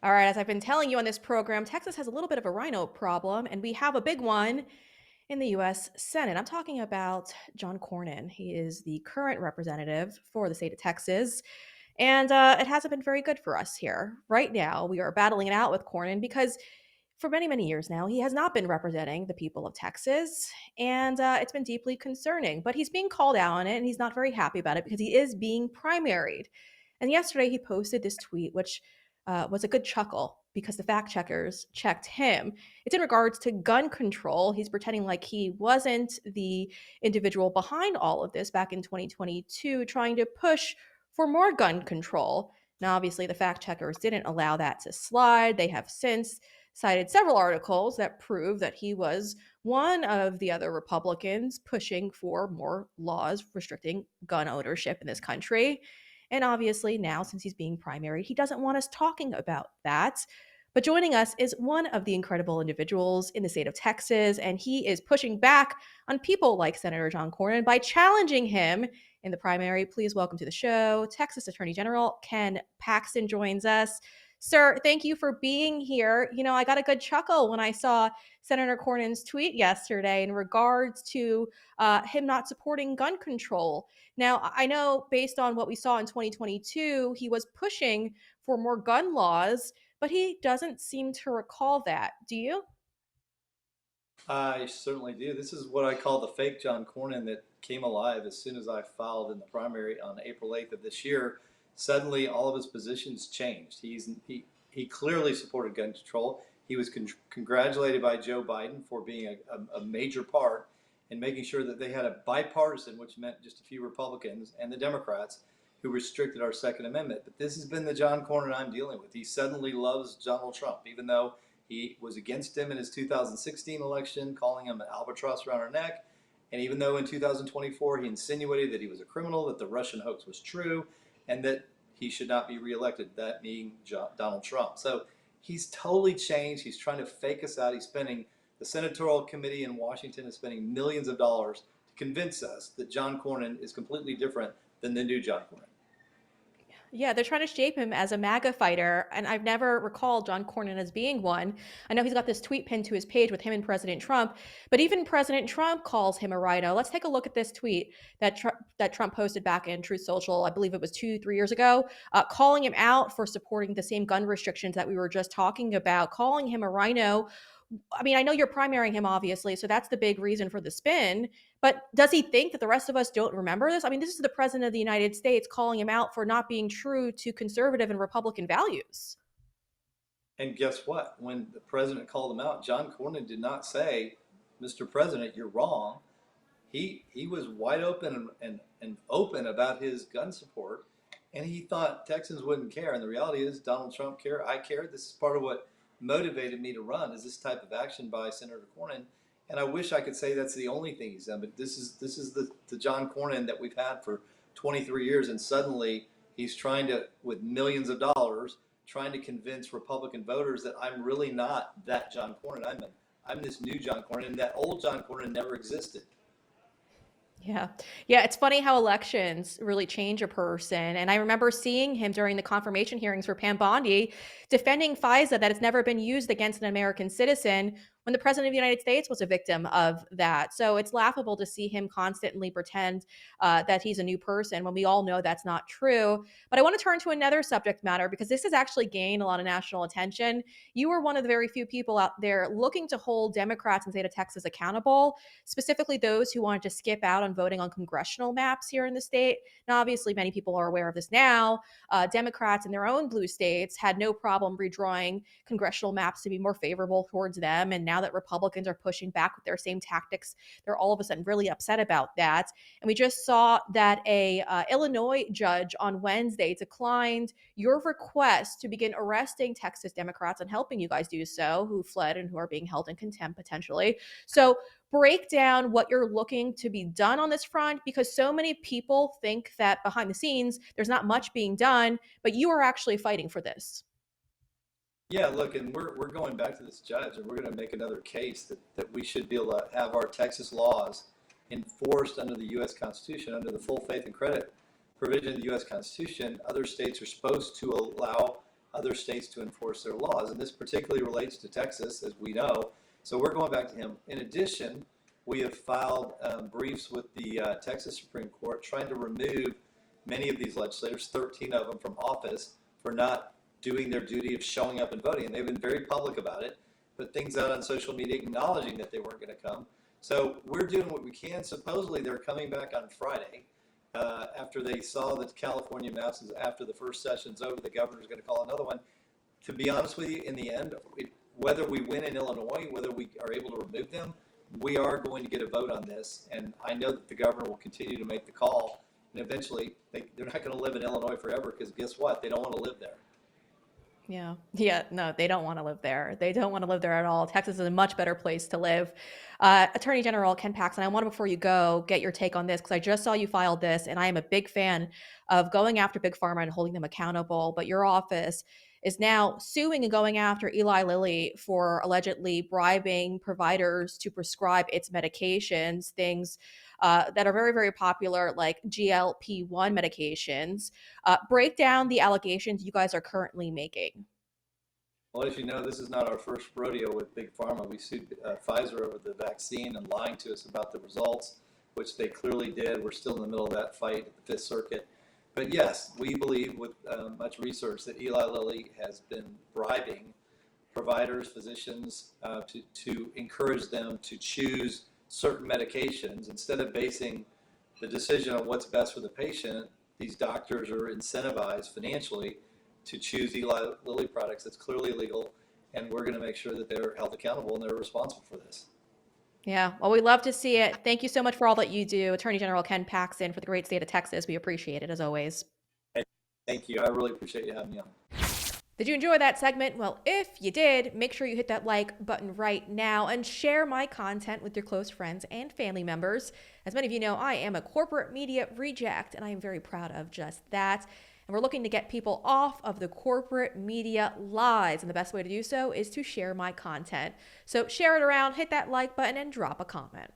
All right, as I've been telling you on this program, Texas has a little bit of a RINO problem, and we have a big one in the U.S. Senate. I'm talking about John Cornyn. He is the current representative for the state of Texas, and it hasn't been very good for us here. Right now, we are battling it out with Cornyn because for many, many years now, he has not been representing the people of Texas, and it's been deeply concerning. But he's being called out on it, and he's not very happy about it because he is being primaried. And yesterday, he posted this tweet, which was a good chuckle because the fact checkers checked him. It's in regards to gun control. He's pretending like he wasn't the individual behind all of this back in 2022, trying to push for more gun control. Now, obviously, the fact checkers didn't allow that to slide. They have since cited several articles that prove that he was one of the other Republicans pushing for more laws restricting gun ownership in this country. And obviously, now, since he's being primaried, he doesn't want us talking about that. But joining us is one of the incredible individuals in the state of Texas, and he is pushing back on people like Senator John Cornyn by challenging him in the primary. Please welcome to the show, Texas Attorney General Ken Paxton joins us. Sir, thank you for being here. You know, I got a good chuckle when I saw Senator Cornyn's tweet yesterday in regards to him not supporting gun control. Now, I know based on what we saw in 2022, he was pushing for more gun laws, but he doesn't seem to recall that. Do you? I certainly do. This is what I call the fake John Cornyn that came alive as soon as I filed in the primary on April 8th of this year. Suddenly, all of his positions changed. He clearly supported gun control. He was congratulated by Joe Biden for being a major part in making sure that they had a bipartisan, which meant just a few Republicans and the Democrats, who restricted our Second Amendment. But this has been the John Cornyn I'm dealing with. He suddenly loves Donald Trump, even though he was against him in his 2016 election, calling him an albatross around our neck. And even though in 2024 he insinuated that he was a criminal, that the Russian hoax was true, and that he should not be reelected, that being Donald Trump. So he's totally changed. He's trying to fake us out. He's spending, the Senatorial Committee in Washington is spending millions of dollars to convince us that John Cornyn is completely different than the new John Cornyn. Yeah, they're trying to shape him as a MAGA fighter, and I've never recalled John Cornyn as being one. I know he's got this tweet pinned to his page with him and President Trump, but even President Trump calls him a rhino. Let's take a look at this tweet that Trump posted back in Truth Social. I believe it was 2, 3 years ago, calling him out for supporting the same gun restrictions that we were just talking about, calling him a rhino. I mean, I know you're primarying him, obviously, so that's the big reason for the spin. But does he think that the rest of us don't remember this? I mean, this is the president of the United States calling him out for not being true to conservative and Republican values. And guess what? When the president called him out, John Cornyn did not say, "Mr. President, you're wrong." He was wide open and open about his gun support, and he thought Texans wouldn't care. And the reality is, Donald Trump care. I care. This is part of what motivated me to run, is this type of action by Senator Cornyn. And I wish I could say that's the only thing he's done, but this is the John Cornyn that we've had for 23 years, and suddenly he's trying to, with millions of dollars, trying to convince Republican voters that I'm really not that John Cornyn. I'm this new John Cornyn, and that old John Cornyn never existed. Yeah. Yeah. It's funny how elections really change a person. And I remember seeing him during the confirmation hearings for Pam Bondi defending FISA that it's never been used against an American citizen when the president of the United States was a victim of that. So it's laughable to see him constantly pretend that he's a new person when we all know that's not true. But I want to turn to another subject matter because this has actually gained a lot of national attention. You were one of the very few people out there looking to hold Democrats in the state of Texas accountable, specifically those who wanted to skip out on voting on congressional maps here in the state. Now, obviously, many people are aware of this now. Democrats in their own blue states had no problem redrawing congressional maps to be more favorable towards them. And now that Republicans are pushing back with their same tactics, they're all of a sudden really upset about that. And we just saw that a Illinois judge on Wednesday declined your request to begin arresting Texas Democrats and helping you guys do so, who fled and who are being held in contempt potentially. So break down what you're looking to be done on this front, because so many people think that behind the scenes there's not much being done, but you are actually fighting for this. Yeah, look, and we're going back to this judge, and we're going to make another case that we should be able to have our Texas laws enforced under the U.S. Constitution, under the full faith and credit provision of the U.S. Constitution. Other states are supposed to allow other states to enforce their laws. And this particularly relates to Texas, as we know. So we're going back to him. In addition, we have filed briefs with the Texas Supreme Court trying to remove many of these legislators, 13 of them, from office for not doing their duty of showing up and voting. And they've been very public about it, put things out on social media acknowledging that they weren't going to come. So we're doing what we can. Supposedly they're coming back on Friday after they saw the California maps. After the first session's over, the governor's going to call another one. To be honest with you, in the end, whether we win in Illinois, whether we are able to remove them, we are going to get a vote on this. And I know that the governor will continue to make the call. And eventually, they're not going to live in Illinois forever, because guess what? They don't want to live there. Yeah, no, they don't want to live there. They don't want to live there at all. Texas is a much better place to live. Attorney General Ken Paxton, I want to, before you go, get your take on this, because I just saw you filed this, and I am a big fan of going after Big Pharma and holding them accountable. But your office is now suing and going after Eli Lilly for allegedly bribing providers to prescribe its medications, things that are very, very popular, like GLP-1 medications. Break down the allegations you guys are currently making. Well, as you know, this is not our first rodeo with Big Pharma. We sued Pfizer over the vaccine and lying to us about the results, which they clearly did. We're still in the middle of that fight at the Fifth Circuit. But yes, we believe with much research that Eli Lilly has been bribing providers, physicians, to encourage them to choose certain medications. Instead of basing the decision on what's best for the patient, these doctors are incentivized financially to choose Eli Lilly products. That's clearly illegal, and we're going to make sure that they're held accountable and they're responsible for this. Yeah, well, we love to see it. Thank you so much for all that you do, Attorney General Ken Paxton, for the great state of Texas. We appreciate it, as always. Thank you. I really appreciate you having me on. Did you enjoy that segment? Well, if you did, make sure you hit that like button right now and share my content with your close friends and family members. As many of you know, I am a corporate media reject, and I am very proud of just that. And we're looking to get people off of the corporate media lies. And the best way to do so is to share my content. So share it around, hit that like button, and drop a comment.